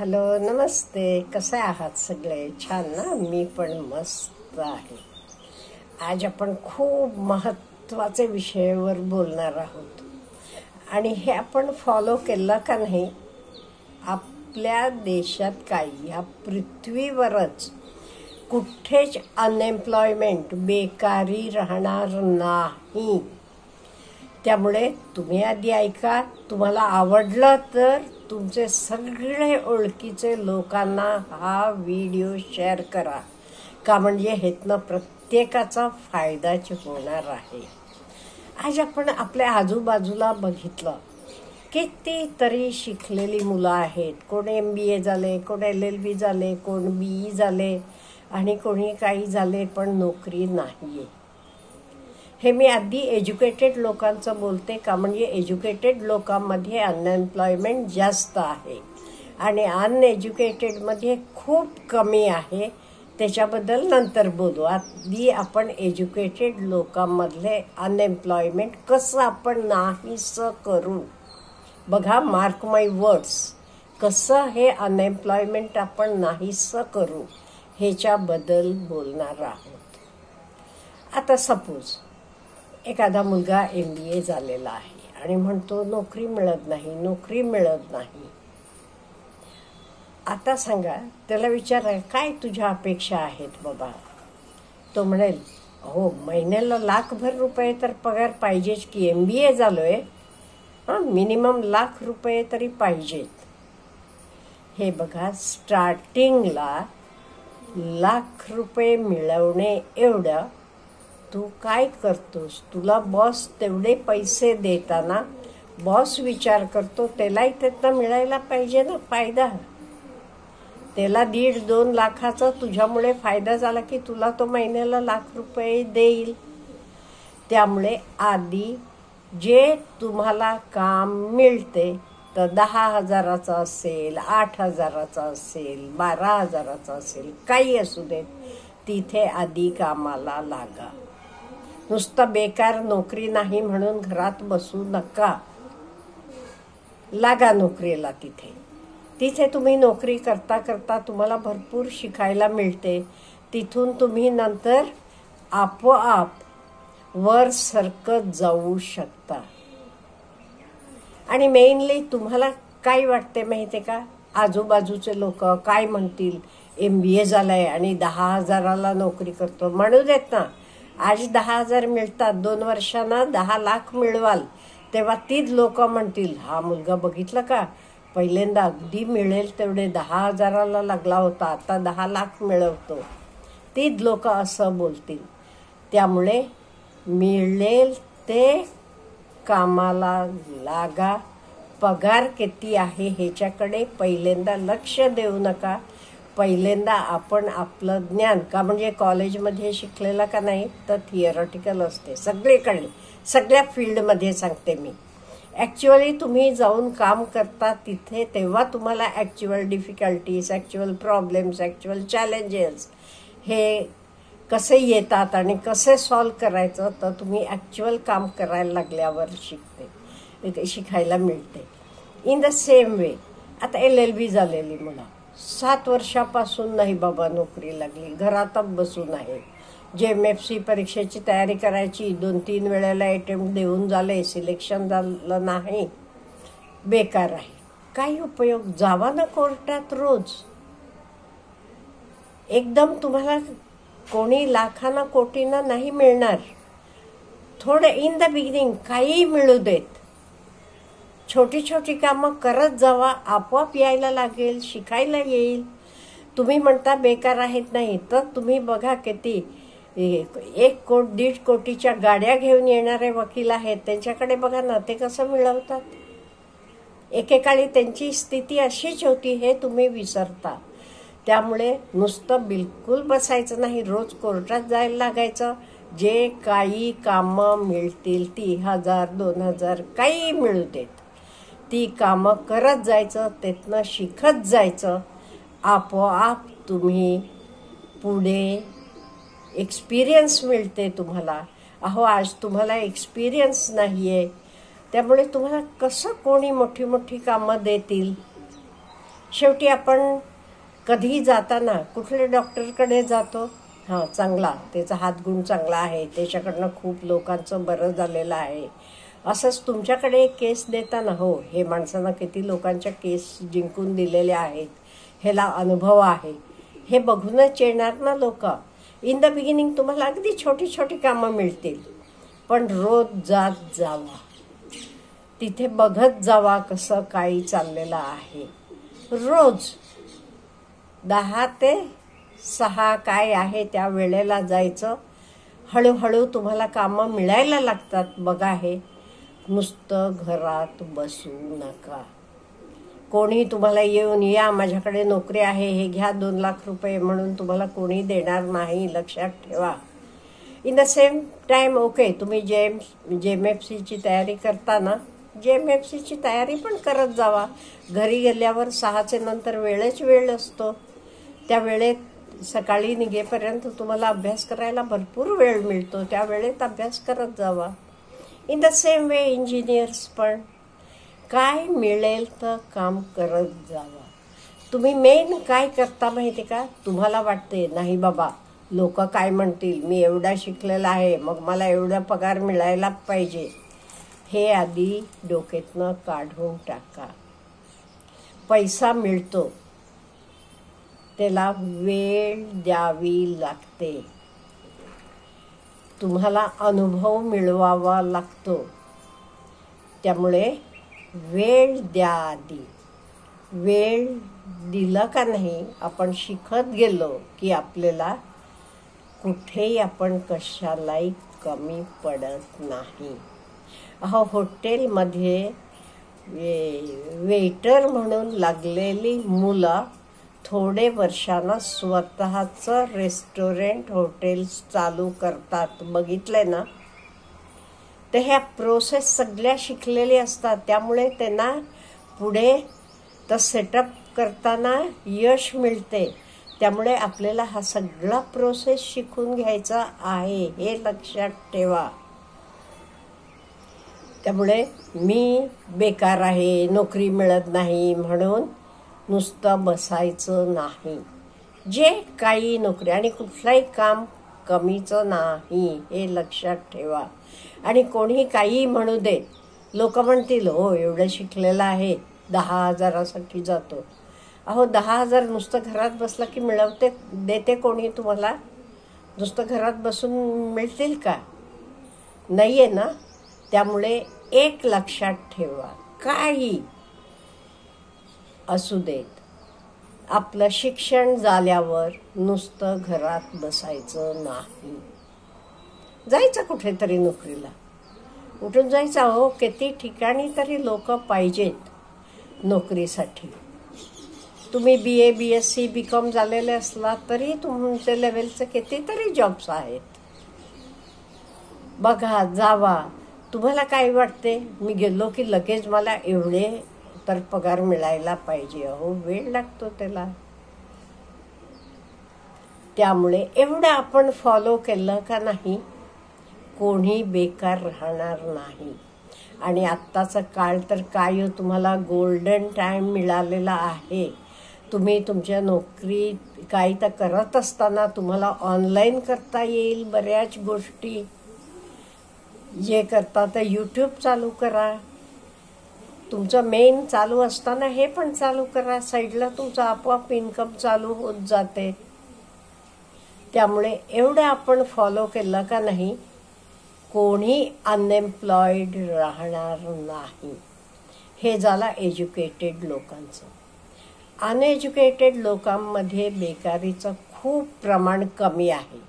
Hello, नमस्ते. कसे आहात सगळे? छान ना? मी पण मस्त आहे. आज आपण खूप महत्त्वाचे विषयावर बोलणार आहोत आणि हे आपण फॉलो केलं का नाही, आपल्या देशात काही ह्या पृथ्वीवरच कुठेच अनएम्प्लॉयमेंट, बेकारी राहणार नाही. त्यामुळे तुम्ही आधी ऐका. तुम्हाला आवडलं तर तुमचे सगळे ओळखीचे लोकांना हा व्हिडिओ शेअर करा, का म्हणजे ह्यातनं प्रत्येकाचा फायदाच होणार आहे. आज आपण आपल्या आजूबाजूला बघितलं, कितीतरी शिकलेली मुलं आहेत. कोण MBA झाले, कोण LLB झाले, कोण BE झाले आणि कोणी काही झाले, पण नोकरी नाही आहे. हे मी आधी एज्युकेटेड लोकांचं बोलते, का म्हणजे एज्युकेटेड लोकांमध्ये अनएम्प्लॉयमेंट जास्त आहे आणि अनएज्युकेटेडमध्ये खूप कमी आहे. त्याच्याबद्दल नंतर बोलू. आधी आपण एज्युकेटेड लोकांमधले अनएम्प्लॉयमेंट कसं आपण नाहीसं करू. बघा, मार्क माय वर्ड्स, कसं हे अनएम्प्लॉयमेंट आपण नाहीसं करू ह्याच्याबद्दल बोलणार आहोत. आता सपोज एखादा मुलगा MBA झालेला आहे आणि म्हणतो नोकरी मिळत नाही, नोकरी मिळत नाही. आता सांगा, त्याला विचारा, काय तुझ्या अपेक्षा आहेत बाबा? तो म्हणेल, हो, महिन्याला ₹1,00,000 तर पगार पाहिजेच की, MBA झालोय, मिनिमम ₹1,00,000 तरी पाहिजेत. हे बघा, स्टार्टिंगला ₹1,00,000 मिळवणे एवढं तू काय करतोस? तुला बॉस तेवढे पैसे देताना बॉस विचार करतो त्यालाही त्यातनं मिळायला पाहिजे ना फायदा. त्याला 1.5-2 लाखाचा तुझ्यामुळे फायदा झाला की तुला तो महिन्याला ₹1,00,000 देईल. त्यामुळे आधी जे तुम्हाला काम मिळते तर 10,000चं असेल, 8,000चं असेल, 12,000चं असेल, काही असू देत, तिथे आधी कामाला लागा. नुसतं बेकार नोकरी नाही म्हणून घरात बसू नका. लागा नोकरीला. तिथे तुम्ही नोकरी करता करता तुम्हाला भरपूर शिकायला मिळते. तिथून तुम्ही नंतर आपोआप वर सरकत जाऊ शकता. आणि मेनली तुम्हाला काय वाटते माहिती आहे का? आजूबाजूचे लोक काय म्हणतील? MBA झालाय आणि 10,000ला नोकरी करतो. म्हणू देत ना. आज 10,000 मिळतात, 2 वर्षांना 10,00,000 मिळवाल तेव्हा तीच लोक म्हणतील, हा मुलगा बघितलं का, पहिल्यांदा अगदी मिळेल तेवढे 10,000ला लागला होता, आता 10,00,000 मिळवतो. तीच लोक असं बोलतील. त्यामुळे मिळेल ते कामाला लागा. पगार किती आहे ह्याच्याकडे पहिल्यांदा लक्ष देऊ नका. पहिल्यांदा आपण आपलं ज्ञान, का म्हणजे कॉलेजमध्ये शिकलेलं का नाही, तर थिअरॉटिकल असते सगळीकडे, सगळ्या फील्डमध्ये सांगते मी. ॲक्च्युअली तुम्ही जाऊन काम करता तिथे, तेव्हा तुम्हाला actual difficulties, actual problems, actual challenges हे कसे येतात आणि कसे सॉल्व करायचं, तर तुम्ही ॲक्च्युअल काम करायला लागल्यावर शिकायला मिळते. इन द सेम वे, आता LLB झालेली मुलं 7 वर्षापासून नाही बाबा नोकरी लागली, घरातच बसून आहे. JMFC परीक्षेची तयारी करायची, 2-3 वेळेला अटेम्प्ट देऊन झाले, सिलेक्शन झालं नाही, बेकार आहे. काही उपयोग? जावा ना कोर्टात रोज. एकदम तुम्हाला कोणी लाखांना कोटींना नाही मिळणार. थोडं इन द बिगिनिंग काही मिळू देत, छोटी छोटी कामं करत जावा, आपोआप यायला लागेल, शिकायला येईल. तुम्ही म्हणता बेकार आहेत नाही, तर तुम्ही बघा किती 1 कोटी 1.5 कोटीच्या गाड्या घेऊन येणारे वकील आहेत, त्यांच्याकडे बघा ना, ते कसं मिळवतात. एकेकाळी त्यांची स्थिती अशीच होती, हे तुम्ही विसरता. त्यामुळे नुसतं बिलकुल बसायचं नाही, रोज कोर्टात जायला लागायचं. जे काही कामं मिळतील, 3,000 2,000 काही मिळू देत, ती कामं करत जायचं, त्यातनं शिकत जायचं. आपोआप तुम्ही पुढे एक्सपिरियन्स मिळते तुम्हाला. अहो, आज तुम्हाला एक्सपिरियन्स नाही आहे, त्यामुळे तुम्हाला कसं कोणी मोठी मोठी कामं देतील? शेवटी आपण कधी जाताना कुठल्या डॉक्टरकडे जातो? हां, चांगला, त्याचा हातगुण चांगला आहे, त्याच्याकडनं खूप लोकांचं बरं झालेलं आहे. असंच तुमच्याकडे एक केस देताना, हो, हे माणसानं किती लोकांच्या केस जिंकून दिलेल्या आहेत, ह्याला अनुभव आहे, हे बघूनच येणार ना लोक. इन द बिगिनिंग तुम्हाला अगदी छोटी छोटी कामं मिळतील, पण रोज जात जावा, तिथे बघत जावा कसं काही चाललेलं आहे. रोज 10 ते 6 काय आहे त्या वेळेला जायचं. हळूहळू तुम्हाला कामं मिळायला लागतात. बघा, हे नुसतं घरात बसू नका. कोणी तुम्हाला येऊन या माझ्याकडे नोकरी आहे, हे घ्या 2 लाख रुपये म्हणून तुम्हाला कोणी देणार नाही, लक्षात ठेवा. In the same time okay, तुम्ही JMFCची तयारी करता ना, JMFCची तयारी पण करत जावा. घरी गेल्यावर 6चे नंतर वेळच वेळ असतो. त्या वेळेत सकाळी निघेपर्यंत तुम्हाला अभ्यास करायला भरपूर वेळ मिळतो. त्या वेळेत अभ्यास करत जावा. In the same way engineers पण काय मिळेल तर काम करत जावा. तुम्ही मेन काय करता माहिती का? तुम्हाला वाटते नाही बाबा, लोक काय म्हणतील, मी एवढा शिकलेला आहे, मग मला एवढा पगार मिळायला पाहिजे. हे आधी डोक्यातनं काढून टाका. पैसा मिळतो, त्याला वेळ द्यावी लागते. तुम्हाला अनुभव मिळवावा लागतो. त्यामुळे वेळ द्या आधी. वेळ दिला का नाही, आपण शिकत गेलो की आपल्याला कुठेही आपण कशालाही कमी पडत नाही. हॉटेलमध्ये वेटर म्हणून लागलेली मुलं थोडे वर्षानं स्वतःचं रेस्टॉरंट हॉटेल्स चालू करतात. बघितलंय ना? तर ह्या प्रोसेस सगळ्या शिकलेले असतात. त्यामुळे त्यांना पुढे तर सेटअप करताना यश मिळते. त्यामुळे आपल्याला हा सगळा प्रोसेस शिकून घ्यायचा आहे, हे लक्षात ठेवा. त्यामुळे मी बेकार आहे, नोकरी मिळत नाही म्हणून नुसतं बसायचं नाही. जे काही नोकरी आणि कुठलाही काम कमीचं नाही, हे लक्षात ठेवा. आणि कोणी काही म्हणू दे, लोक म्हणतील हो एवढं शिकलेलं आहे, 10,000साठी जातो. 10,000 नुसतं घरात बसला की देते कोणी तुम्हाला? नुसतं घरात बसून मिळतील का? नाही आहे ना. त्यामुळे एक लक्षात ठेवा, काही असू देत, आपलं शिक्षण झाल्यावर नुसतं घरात बसायचं नाही. जायचं कुठेतरी नोकरीला, उठून जायचं. हो, किती ठिकाणी तरी लोक पाहिजेत नोकरीसाठी. तुम्ही BA BSc BCom झालेले असला तरी तुमच्या लेवलचे कितीतरी जॉब्स आहेत. बघा, जावा. तुम्हाला काय वाटते, मी गेलो की लगेच मला एवढे तर पगार मिळायला पाहिजे? वेळ लागतो त्याला. त्यामुळे एवढं आपण फॉलो केलं का नाही, कोणी बेकार राहणार नाही. आणि आत्ताचा काळ तर काय, तुम्हाला गोल्डन टाइम मिळालेला आहे. तुम्ही तुमच्या नोकरी काही तर करत असताना तुम्हाला ऑनलाईन करता येईल बऱ्याच गोष्टी. जे करता तर YouTube चालू करा. तुमचं मेन चालू असताना हे पण चालू करा. साईडला तुमचं आपोआप इन्कम चालू होत जाते. त्यामुळे एवढं आपण फॉलो केलं का नाही, कोणी अनएम्प्लॉईड राहणार नाही. हे झालं एज्युकेटेड लोकांचं. अनएज्युकेटेड लोकांमध्ये बेकारीचं खूप प्रमाण कमी आहे.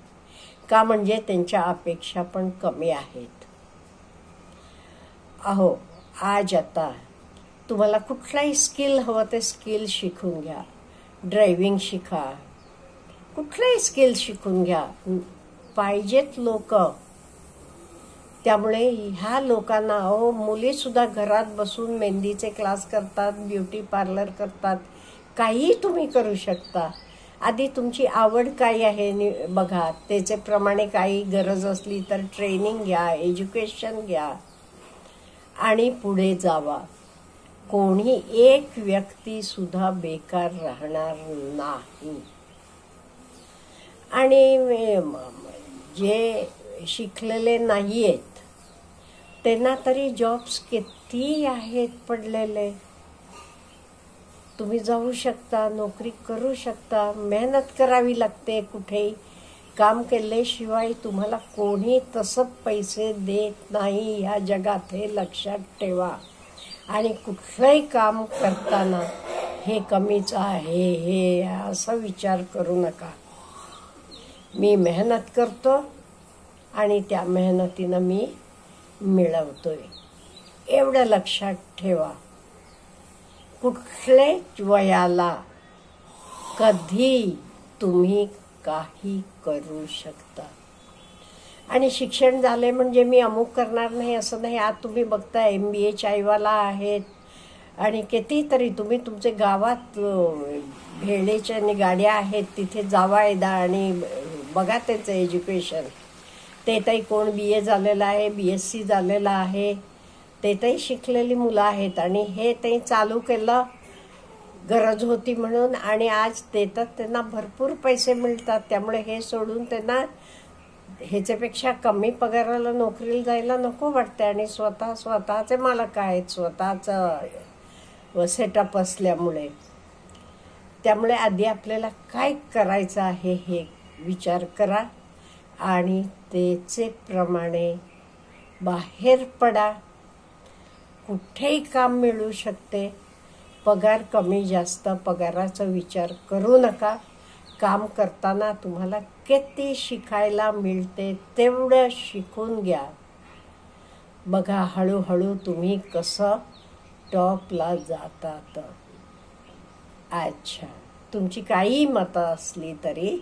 का? म्हणजे त्यांच्या अपेक्षा पण कमी आहेत. आता तुम्हाला कुठलाही स्किल हवं ते स्किल शिकून घ्या. ड्रायव्हिंग शिका, कुठलाही स्किल शिकून घ्या. पाहिजेत लोक. त्यामुळे ह्या लोकांना मुलीसुद्धा घरात बसून मेहंदीचे क्लास करतात, ब्युटी पार्लर करतात. काही तुम्ही करू शकता. आधी तुमची आवड काय आहे बघा, त्याच्याप्रमाणे काही गरज असली तर ट्रेनिंग घ्या, एज्युकेशन घ्या आणि पुढे जावा. कोणी एक व्यक्ती सुद्धा बेकार राहणार नाही. आणि जे शिकलेले नाहीयेत त्यांना तरी जॉब्स किती आहेत पडलेले. तुम्ही जाऊ शकता, नोकरी करू शकता, मेहनत करावी लागते. कुठेही काम केल्याशिवाय तुम्हाला कोणी तसं पैसे देत नाही ह्या जगात, हे लक्षात ठेवा. आणि कुठलंही काम करताना हे कमीच आहे हे असा विचार करू नका. मी मेहनत करतो आणि त्या मेहनतीनं मी मिळवतोय, एवढं लक्षात ठेवा. कुठल्याच वयाला कधी तुम्ही काही करू शकता. आणि शिक्षण झाले म्हणजे मी अमुक करणार नाही असं नाही. आज तुम्ही बघता MBA चायवाला आहेत आणि कितीतरी तुम्ही तुमचे गावात भेडेच्या आणि गाड्या आहेत तिथे जावा एकदा आणि बघा त्यांचं एज्युकेशन. ते ताई कोण BA झालेलं आहे, BSc झालेलं आहे, ते ताई शिकलेली मुलं आहेत. आणि हे ते चालू केलं गरज होती म्हणून आणि आज देतात, त्यांना भरपूर पैसे मिळतात. त्यामुळे हे सोडून त्यांना ह्याच्यापेक्षा कमी पगाराला नोकरीला जायला नको वाटते. आणि स्वतःचे मालक आहेत, स्वतःचं सेटअप असल्यामुळे. त्यामुळे आधी आपल्याला काय करायचं आहे हे विचार करा आणि त्याचे प्रमाणे बाहेर पडा. कुठेही काम मिळू शकते. पगार कमी जास्त पगाराचा विचार करू नका. काम करताना तुम्हाला किती शिकायला मिळते तेवढं शिकून घ्या. बघा हळूहळू तुम्ही कसं टॉपला जातात. अच्छा, तुमची काही मतं असली तरी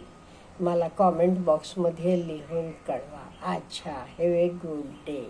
मला कॉमेंट बॉक्समध्ये लिहून कळवा. अच्छा, हॅव ए गुड डे.